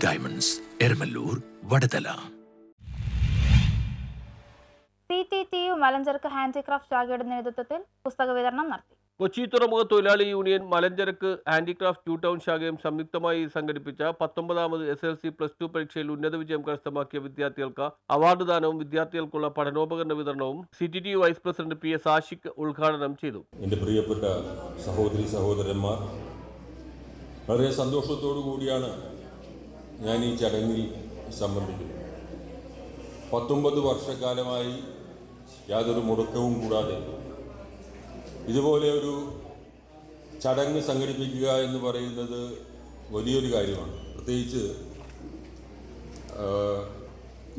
Diamonds, Eramallur, Vadathala. CTTU മലഞ്ചരക്ക് handicraft ശാഖയുടെ നേതൃത്വത്തിൽ പുസ്തക വിതരണം നടത്തി. കൊച്ചി തുറമുഖ തൊഴിലാളി യൂണിയൻ മലഞ്ചരക്ക് ഹാൻഡിക്രാഫ്റ്റ് ന്യൂ ടൗൺ ശാഖയും സംയുക്തമായി സംഘടിപ്പിച്ച 19ാമത് SLC+2 പരീക്ഷയിൽ ഉന്നത വിജയം കരസ്ഥമാക്കിയ വിദ്യാർത്ഥികൾക്ക് അവാർഡ് ദാനവും വിദ്യാർത്ഥികൾക്കുള്ള പഠനോപകരണ വിതരണവും CTTU vice president PS Ashiq ഉദ്ഘാടനം ചെയ്തു. എൻ്റെ പ്രിയപ്പെട്ട സഹോദരി സഹോദരന്മാർ, വളരെ സന്തോഷത്തോടു കൂടിയാണ് ഞാൻ ഈ ചടങ്ങിൽ സംബന്ധിക്കുന്നത്. 19 വർഷക്കാലമായി യാതൊരു മുടക്കവും കൂടാതെ ഇതുപോലെ ഒരു ചടങ്ങ് സംഘടിപ്പിക്കുക എന്ന് പറയുന്നത് വലിയൊരു കാര്യമാണ്. പ്രത്യേകിച്ച്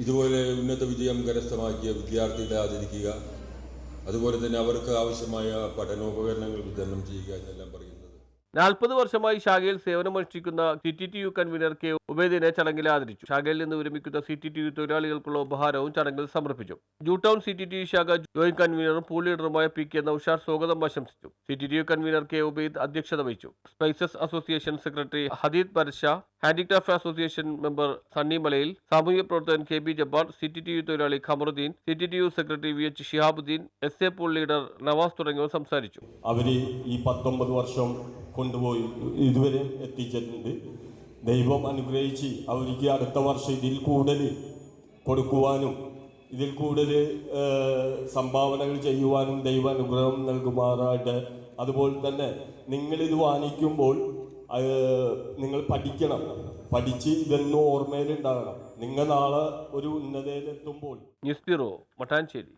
ഇതുപോലെ ഉന്നത വിജയം കരസ്ഥമാക്കിയ വിദ്യാർത്ഥികളെ ആദരിക്കുക, അതുപോലെ തന്നെ അവർക്ക് ആവശ്യമായ പഠനോപകരണങ്ങൾ വിതരണം ചെയ്യുക എന്നെല്ലാം പറയുന്നത്. 40 വർഷമായി ശാഖയിൽ സേവനമനുഷ്ഠിക്കുന്ന CTTU കൺവീനർ K. ഉബൈദിനെ ചടങ്ങിൽ ആദരിച്ചു. ശാഖയിൽ നിന്ന് വിരമിക്കുന്ന CTTU തൊഴിലാളികൾക്കുള്ള ഉപഹാരവും ചടങ്ങിൽ സമർപ്പിച്ചു. ന്യൂ ടൗൺ CTTU ശാഖ ജോയിന്റ് കൺവീനറും പൂൾ ലീഡറുമായ PK നൌഷാദ് സ്വാഗതം ആശംസിച്ചു. CTTU convener K. ഉബൈദ് അധ്യക്ഷത വഹിച്ചു. Spices association secretary Hadeed Parasha, handicraft association member Sunny Malayil, സാമൂഹ്യ പ്രവർത്തകൻ KB ജബ്ബാർ, CTTU തൊഴിലാളി Khamaruddin, CTTU secretary VH Shihabuddin, SA pool leader Navas തുടങ്ങിയവർ സംസാരിച്ചു. അവര് ഈ 19 വർഷം കൊണ്ടുപോയി ഇതുവരെ എത്തിച്ചിട്ടുണ്ട്. ദൈവം അനുഗ്രഹിച്ച് അവർക്ക് അടുത്ത വർഷം ഇതിൽ കൂടുതൽ കൊടുക്കുവാനും ഇതിൽ കൂടുതൽ സംഭാവനകൾ ചെയ്യുവാനും ദൈവാനുഗ്രഹം നൽകുമാറായിട്ട്. അതുപോലെ തന്നെ നിങ്ങളിത് വാങ്ങിക്കുമ്പോൾ നിങ്ങൾ പഠിക്കണം, പഠിച്ച് ഇതൊന്നും ഓർമ്മയിലുണ്ടാകണം. നിങ്ങൾ നാളെ ഒരു ഉന്നതയിലെത്തുമ്പോൾ. News bureau, Mattancherry.